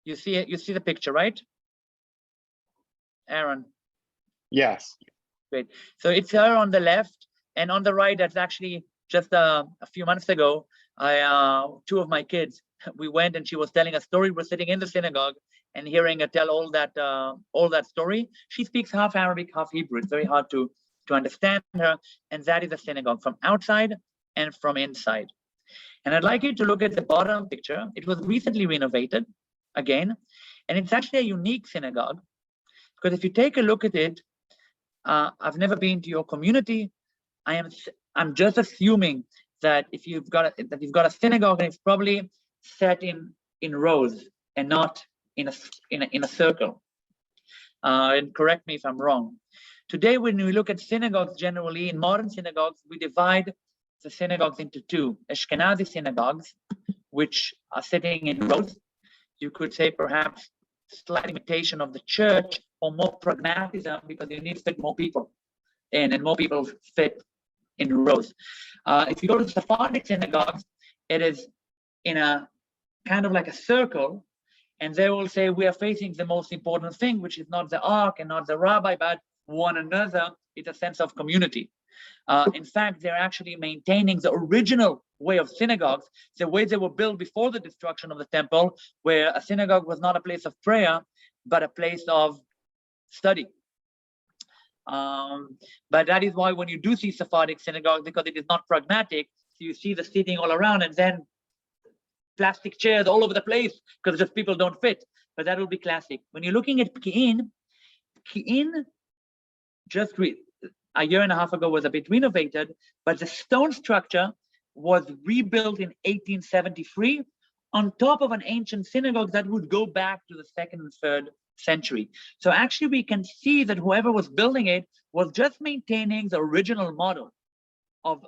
You see it, you see the picture, right? Aaron? Yes. Great. So it's her on the left, and on the right, that's actually just a few months ago, two of my kids, we went and she was telling a story. We're sitting in the synagogue and hearing her tell all that story. She speaks half Arabic, half Hebrew. It's very hard to understand her. And that is a synagogue from outside and from inside. And I'd like you to look at the bottom picture. It was recently renovated again, and it's actually a unique synagogue, because if you take a look at it, I've never been to your community. I'm just assuming that if you've got a synagogue, and it's probably set in rows and not in a circle. And correct me if I'm wrong. Today, when we look at synagogues, generally in modern synagogues, we divide the synagogues into two: Ashkenazi synagogues, which are sitting in rows. You could say perhaps slight imitation of the church, or more pragmatism, because you need to fit more people in, and more people fit in rows. If you go to Sephardic synagogues, it is in a kind of like a circle, and they will say, we are facing the most important thing, which is not the ark and not the rabbi, but one another. It's a sense of community. In fact, they're actually maintaining the original way of synagogues, the way they were built before the destruction of the temple, where a synagogue was not a place of prayer, but a place of study. But that is why when you do see Sephardic synagogues, because it is not pragmatic, so you see the seating all around, and then plastic chairs all over the place, because just people don't fit. But that will be classic. When you're looking at Peqiin just a year and a half ago was a bit renovated, but the stone structure was rebuilt in 1873 on top of an ancient synagogue that would go back to the 2nd and 3rd century. So actually we can see that whoever was building it was just maintaining the original model of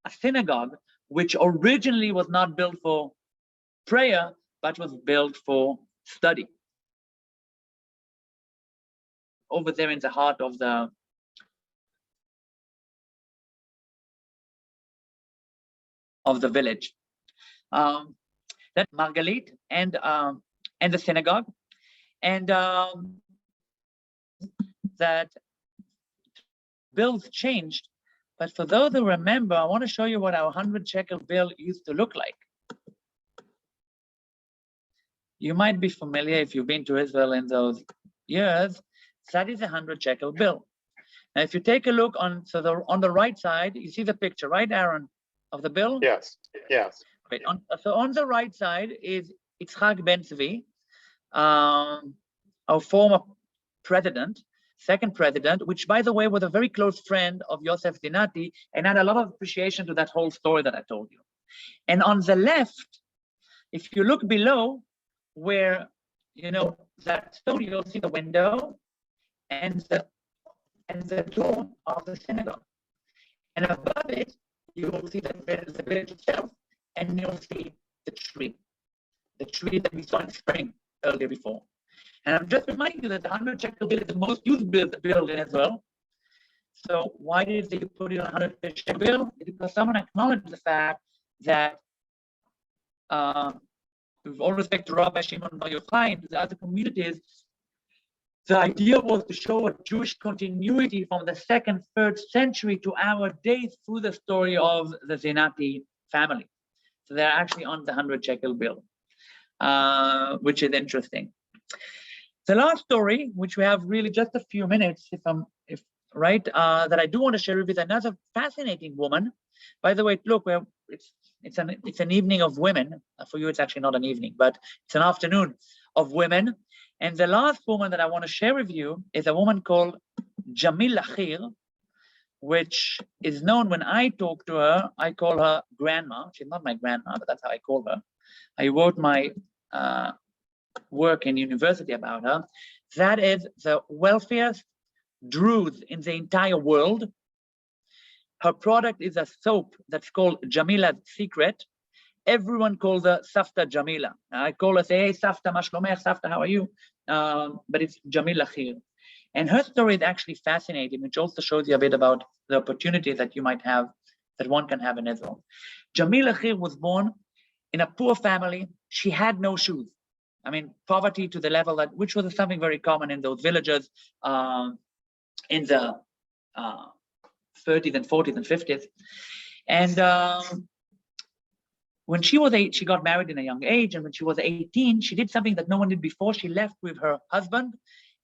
a synagogue, which originally was not built for prayer, but was built for study. Over there in the heart of the village. That Margalit and the synagogue, and that bills changed. But for those who remember, I want to show you what our 100 shekel bill used to look like. You might be familiar if you've been to Israel in those years. That is a 100 shekel bill. Now, if you take a look on the right side, you see the picture, right, Aaron, of the bill? Yes. Yes. Great. So on the right side is Yitzhak Ben Zvi, our former president, second president, which, by the way, was a very close friend of Yosef Zinati and had a lot of appreciation to that whole story that I told you. And on the left, if you look below, where, that stone, you'll see the window and the door of the synagogue. And above it, you will see the village itself, and you'll see the tree that we saw in spring earlier before. And I'm just reminding you that the 100 shekel bill is the most used bill in Israel. So why did they put it on 100 shekel bill? Because someone acknowledged the fact that, with all respect to Rabbi Shimon Bar Yochai and to the other communities, the idea was to show a Jewish continuity from the 2nd, 3rd century to our days through the story of the Zinati family. So they're actually on the 100 shekel bill, which is interesting. The last story, which we have really just a few minutes, that I do want to share with another fascinating woman. By the way, look, it's an evening of women. For you, it's actually not an evening, but it's an afternoon of women. And the last woman that I want to share with you is a woman called Jamila Khir, which is known, when I talk to her, I call her grandma. She's not my grandma, but that's how I call her. I wrote my work in university about her. That is the wealthiest Druze in the entire world. Her product is a soap that's called Jamila's Secret. Everyone calls her Safta Jamila. I call her, say, hey, Safta, ma shlomech, Safta, how are you? But it's Jamila Khir. And her story is actually fascinating, which also shows you a bit about the opportunities that you might have, that one can have in Israel. Jamila Khir was born in a poor family. She had no shoes. I mean, poverty to the level that, which was something very common in those villages in the 30s and 40s and 50s. And when she was 8, she got married in a young age. And when she was 18, she did something that no one did before. She left with her husband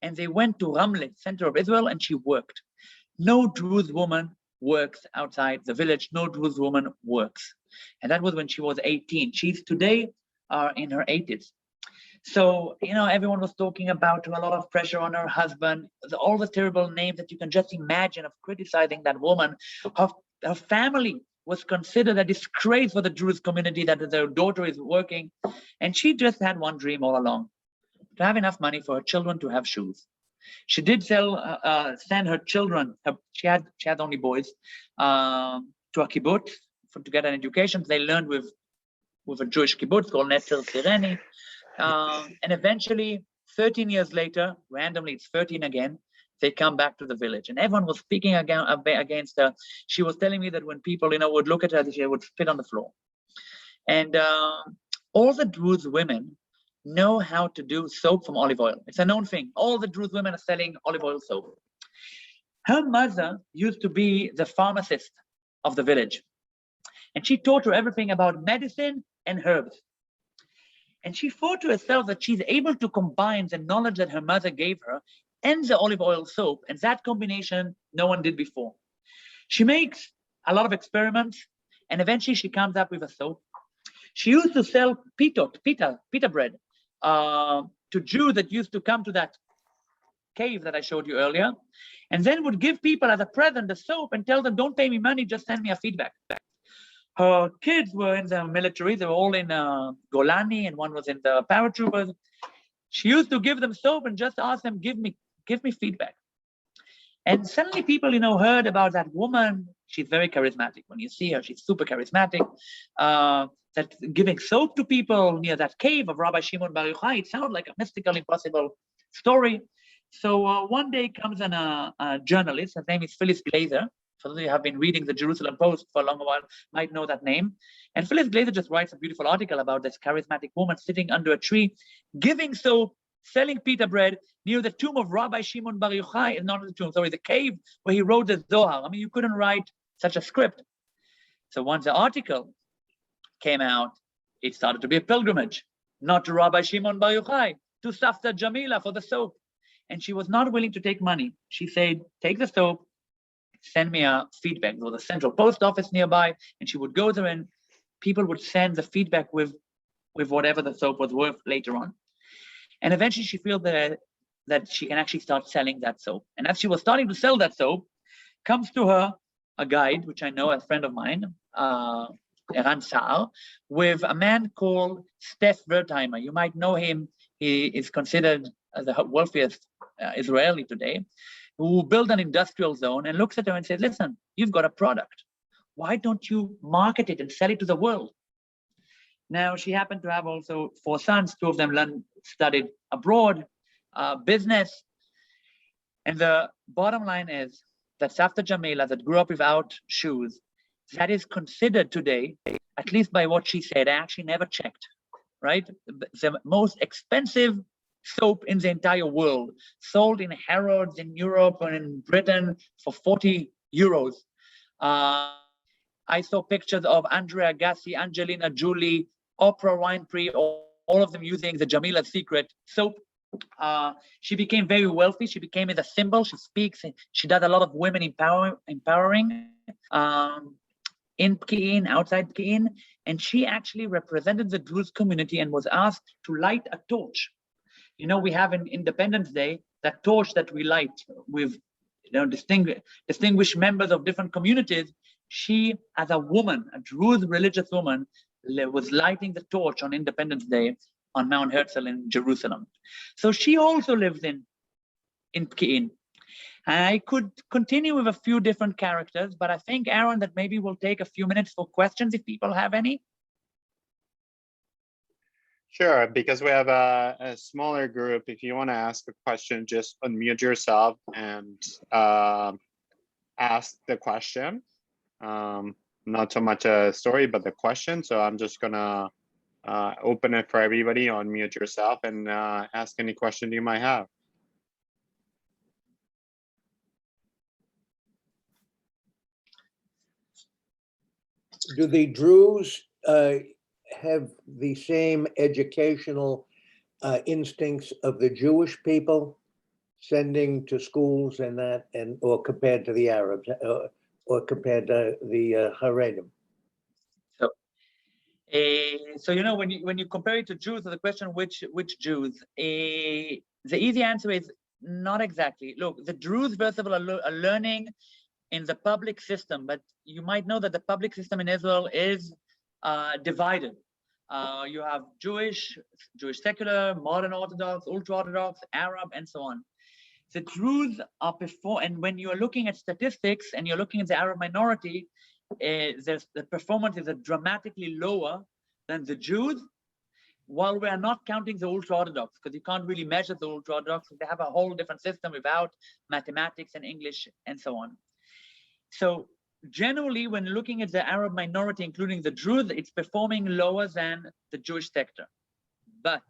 and they went to Ramle, center of Israel, and she worked. No Druze woman works outside the village. No Druze woman works. And that was when she was 18. She's today in her 80s. So, everyone was talking about her, a lot of pressure on her husband, all the terrible names that you can just imagine of criticizing that woman. Her family was considered a disgrace for the Druze community that their daughter is working. And she just had one dream all along, to have enough money for her children to have shoes. She did send her children, she had only boys, to a kibbutz to get an education. They learned with a Jewish kibbutz called Netzer Sireni. And eventually, 13 years later, randomly, it's 13 again, they come back to the village. And everyone was speaking against her. She was telling me that when people, would look at her, she would spit on the floor. And all the Druze women know how to do soap from olive oil. It's a known thing. All the Druze women are selling olive oil soap. Her mother used to be the pharmacist of the village. And she taught her everything about medicine and herbs. And she thought to herself that she's able to combine the knowledge that her mother gave her and the olive oil soap, and that combination no one did before. She makes a lot of experiments, and eventually she comes up with a soap. She used to sell pita bread to Jews that used to come to that cave that I showed you earlier, and then would give people as a present the soap and tell them, don't pay me money, just send me a feedback. Her kids were in the military. They were all in Golani, and one was in the paratroopers. She used to give them soap and just ask them, give me feedback. And suddenly people, heard about that woman. She's very charismatic. When you see her, she's super charismatic. That giving soap to people near that cave of Rabbi Shimon Bar Yochai, it sounded like a mystical, impossible story. So one day comes a journalist. His name is Phyllis Glazer. For those of you who have been reading the Jerusalem Post for a long while, might know that name. And Phyllis Glazer just writes a beautiful article about this charismatic woman sitting under a tree, giving soap, selling pita bread near the tomb of Rabbi Shimon Bar Yochai, not the tomb, sorry, the cave where he wrote the Zohar. I mean, you couldn't write such a script. So once the article came out, it started to be a pilgrimage, not to Rabbi Shimon Bar Yochai, to Safta Jamila for the soap. And she was not willing to take money. She said, take the soap, send me a feedback. There was a central post office nearby, and she would go there and people would send the feedback with whatever the soap was worth later on. And eventually she felt that that she can actually start selling that soap. And as she was starting to sell that soap, comes to her a guide, which I know, a friend of mine, Eran Saar, with a man called Steph Wertheimer. You might know him. He is considered the wealthiest Israeli today, who built an industrial zone and looks at her and says, listen, you've got a product. Why don't you market it and sell it to the world? Now, she happened to have also 4 sons. 2 of them studied abroad, business. And the bottom line is that Savta Jamila, that grew up without shoes, that is considered today, at least by what she said, I actually never checked, right? The most expensive soap in the entire world, sold in Harrods in Europe and in Britain for 40 euros. I saw pictures of Andrea Agassi, Angelina Jolie, Oprah Winfrey, all of them using the Jamila Secret soap. She became very wealthy. She became a symbol. She speaks. She does a lot of women empowering in Peqiin, outside Peqiin, and she actually represented the Druze community and was asked to light a torch. You know, we have in Independence Day that torch that we light with, distinguished members of different communities. She, as a woman, a Druze religious woman, was lighting the torch on Independence Day on Mount Herzl in Jerusalem. So she also lived in Peqiin. I could continue with a few different characters, but I think, Aaron, that maybe we'll take a few minutes for questions if people have any. Sure, because we have a smaller group. If you want to ask a question, just unmute yourself and ask the question. Not so much a story, but the question. So I'm just gonna open it for everybody. Unmute yourself and ask any question you might have. Do the Druze have the same educational instincts of the Jewish people, sending to schools and that, or compared to the Arabs, or compared to the Haredim? So you know, when you compare it to Jews, so the question which Jews, the easy answer is not exactly. Look, the Druze first of all are learning in the public system, but you might know that the public system in Israel is divided. You have Jewish secular, modern Orthodox, ultra-Orthodox, Arab, and so on. The Druze are before, and when you are looking at statistics and you're looking at the Arab minority, the performance is dramatically lower than the Jews, while we are not counting the ultra-Orthodox, because you can't really measure the ultra-Orthodox. They have a whole different system without mathematics and English and so on. So generally, when looking at the Arab minority, including the Druze, it's performing lower than the Jewish sector. But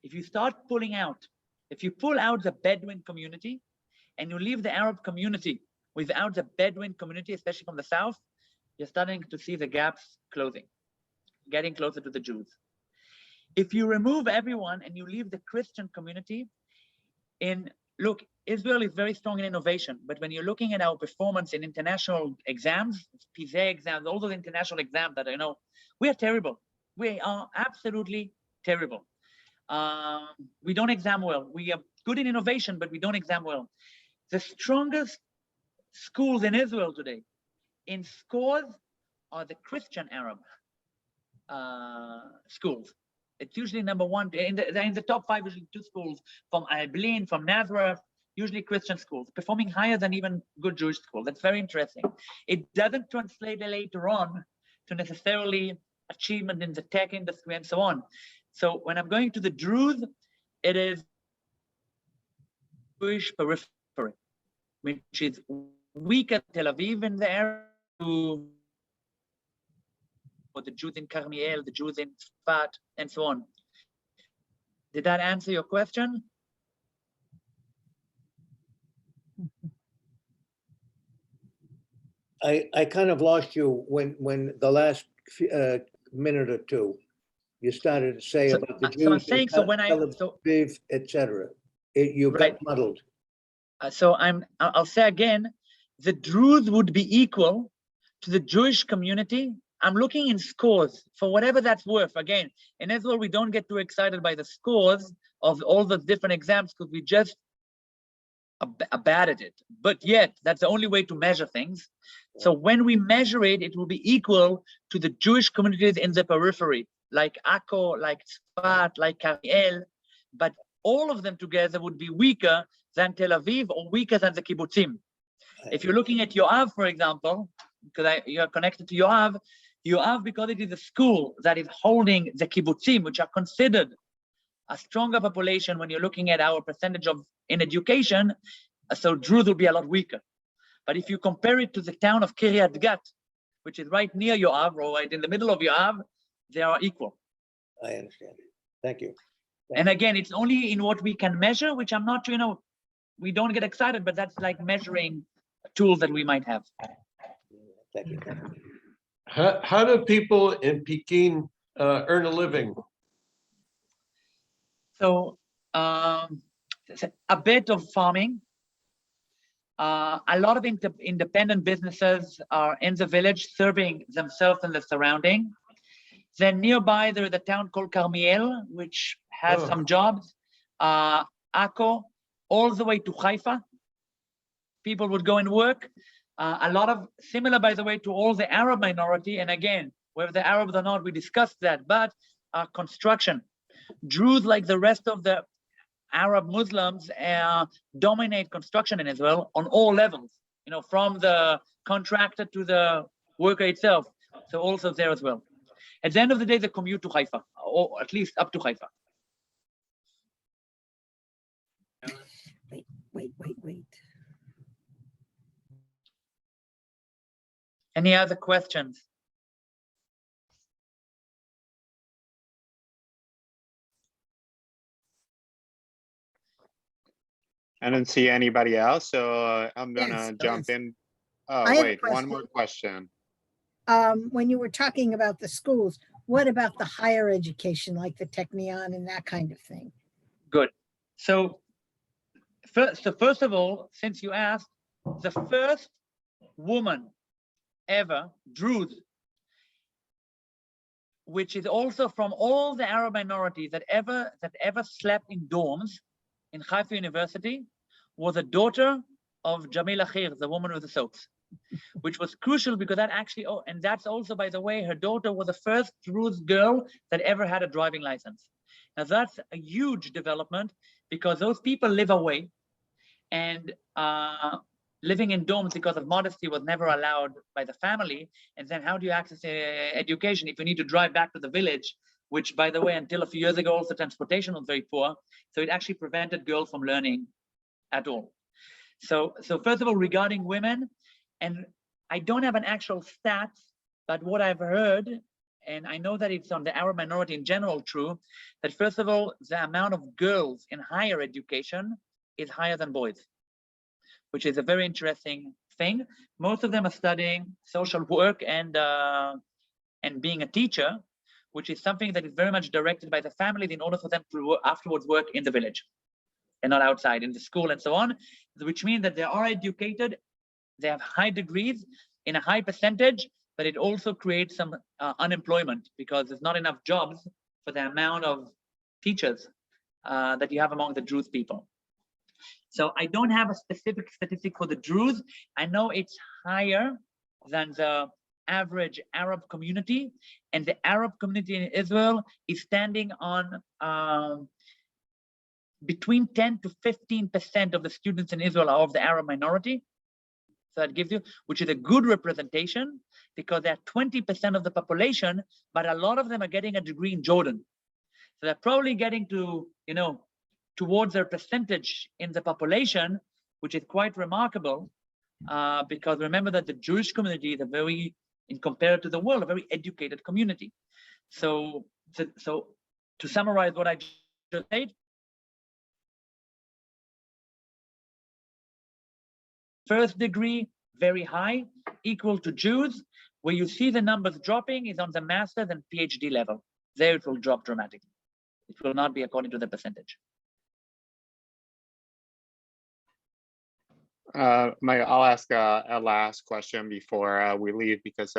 if you start if you pull out the Bedouin community and you leave the Arab community without the Bedouin community, especially from the south, you're starting to see the gaps closing, getting closer to the Jews. If you remove everyone and you leave the Christian community, look, Israel is very strong in innovation, but when you're looking at our performance in international exams, PISA exams, all those international exams that I know, we are terrible. We are absolutely terrible. We don't exam well. We are good in innovation, but we don't exam well. The strongest schools in Israel today in scores are the Christian Arab schools. It's usually number one. In the top 5, usually 2 schools from Abilene, from Nazareth, usually Christian schools, performing higher than even good Jewish schools. That's very interesting. It doesn't translate later on to necessarily achievement in the tech industry and so on. So when I'm going to the Druze, it is Jewish periphery, which is weak at Tel Aviv in the area, or the Jews in Carmiel, the Jews in Sfat, and so on. Did that answer your question? I kind of lost you when the last minute or two you started to say about the Jews. So I'm saying, so when etc. You right. got muddled. So I'll say again, the Druze would be equal to the Jewish community. I'm looking in scores for whatever that's worth. Again, in Israel, we don't get too excited by the scores. of all the different exams because we just are bad at it. But yet, that's the only way to measure things. So when we measure it, it will be equal to the Jewish communities in the periphery, like Akko, like Tzfat, like Kariel, but all of them together would be weaker than Tel Aviv or weaker than the kibbutzim. If you're looking at Yoav, for example, because you are connected to Yoav, because it is a school that is holding the kibbutzim, which are considered a stronger population when you're looking at our percentage of in education, so Druze will be a lot weaker. But if you compare it to the town of Kiryat Gat, which is right near Yoav, or right in the middle of Yoav, they are equal. I understand. Thank you. And again, it's only in what we can measure, which I'm not, we don't get excited, but that's like measuring tools that we might have. Thank you. How do people in Peqiin earn a living? So a bit of farming. A lot of independent businesses are in the village serving themselves and the surrounding. Then nearby, there is a town called Carmiel, which has some jobs. Akko, all the way to Haifa. People would go and work. A lot of similar, by the way, to all the Arab minority. And again, whether the Arabs or not, we discussed that, but construction. Druze, like the rest of the Arab Muslims, dominate construction in Israel on all levels, from the contractor to the worker itself. So also there as well. At the end of the day, they commute to Haifa, or at least up to Haifa. Wait. Any other questions? I didn't see anybody else, so I'm gonna jump in. Oh, I have a wait, one more question. When you were talking about the schools, what about the higher education, like the Peqiin and that kind of thing? Good. So first of all, since you asked, the first woman ever, Druze, which is also from all the Arab minorities that ever slept in dorms in Haifa University, was a daughter of Jamila Khir, the woman with the soaps, which was crucial because that actually, and that's also, by the way, her daughter was the first Druze girl that ever had a driving license. Now that's a huge development because those people live away, and living in dorms because of modesty was never allowed by the family. And then how do you access education if you need to drive back to the village, which, by the way, until a few years ago, also transportation was very poor. So it actually prevented girls from learning at all. So first of all, regarding women, and I don't have an actual stat, but what I've heard, and I know that it's on the Arab minority in general true, that first of all, the amount of girls in higher education is higher than boys, which is a very interesting thing. Most of them are studying social work and being a teacher, which is something that is very much directed by the families in order for them to afterwards work in the village and not outside in the school and so on, which means that they are educated, they have high degrees in a high percentage, but it also creates some unemployment because there's not enough jobs for the amount of teachers that you have among the Druze people. So I don't have a specific statistic for the Druze. I know it's higher than the average Arab community, and the Arab community in Israel is standing on between 10 to 15% of the students in Israel are of the Arab minority. So that gives you, which is a good representation because they're 20% of the population, but a lot of them are getting a degree in Jordan. So they're probably getting to, towards their percentage in the population, which is quite remarkable, because remember that the Jewish community is a very, in compared to the world, a very educated community. So to summarize what I just said, first degree, very high, equal to Jews. Where you see the numbers dropping is on the master's and PhD level. There it will drop dramatically. It will not be according to the percentage. I'll ask a last question before we leave because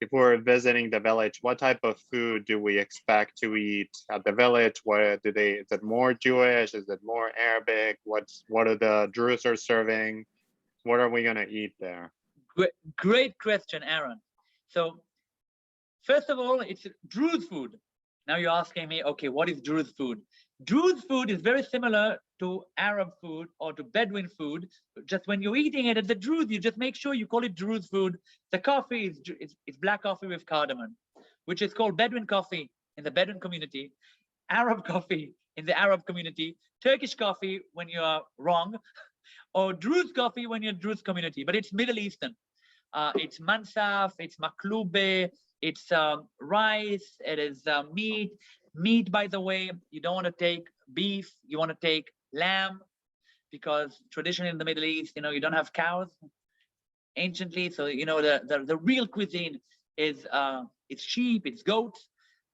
if we're visiting the village, what type of food do we expect to eat at the village? What do they, is it more Jewish? Is it more Arabic? What are the Druze are serving? What are we gonna eat there? Great question, Aaron. So first of all, it's Druze food. Now you're asking me, okay, what is Druze food? Druze food is very similar to Arab food or to Bedouin food. Just when you're eating it at the Druze, you just make sure you call it Druze food. The coffee is black coffee with cardamom, which is called Bedouin coffee in the Bedouin community, Arab coffee in the Arab community, Turkish coffee when you are wrong, or Druze coffee when you're Druze community, but it's Middle Eastern. It's mansaf, it's maklube, it's rice, it is meat. Meat, by the way, you don't want to take beef, you want to take lamb, because traditionally in the Middle East, you don't have cows anciently. So, the real cuisine is it's sheep, it's goats,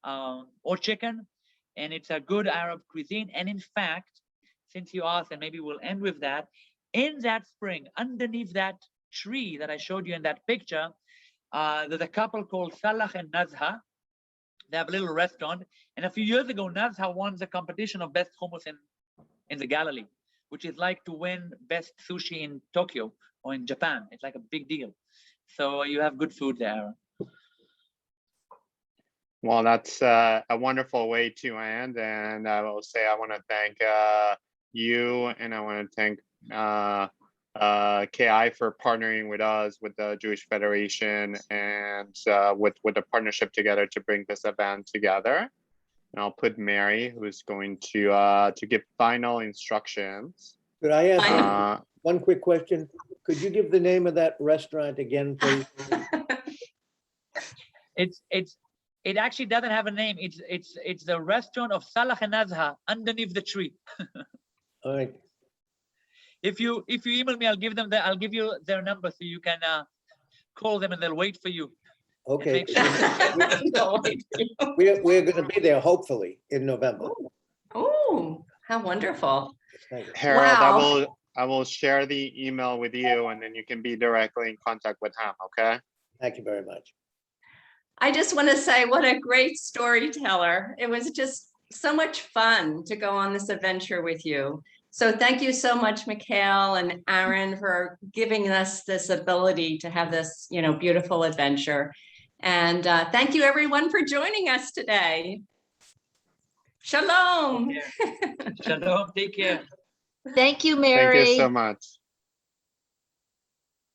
or chicken, and it's a good Arab cuisine. And in fact, since you asked, and maybe we'll end with that, in that spring, underneath that tree that I showed you in that picture, there's a couple called Salah and Nazha. They have a little restaurant, and a few years ago, Nazha won the competition of best hummus in the Galilee, which is like to win best sushi in Tokyo or in Japan. It's like a big deal. So you have good food there. Well, that's a wonderful way to end. And I will say I want to thank you, and I want to thank KI for partnering with us, with the Jewish Federation, and with the partnership together to bring this event together. And I'll put Mary, who's going to give final instructions. Could I ask one quick question? Could you give the name of that restaurant again, please? It actually doesn't have a name. It's the restaurant of Salah and Nazha underneath the tree. All right. If you email me, I'll give you their number so you can call them and they'll wait for you. Okay. Sure. We're going to be there hopefully in November. Oh, how wonderful. Thank you. Harold, Wow. I will share the email with you, and then you can be directly in contact with him, okay? Thank you very much. I just want to say what a great storyteller. It was just so much fun to go on this adventure with you. So thank you so much, Mikhail and Aaron, for giving us this ability to have this, beautiful adventure. And thank you everyone for joining us today. Shalom. Shalom, take care. Thank you, Mary. Thank you so much.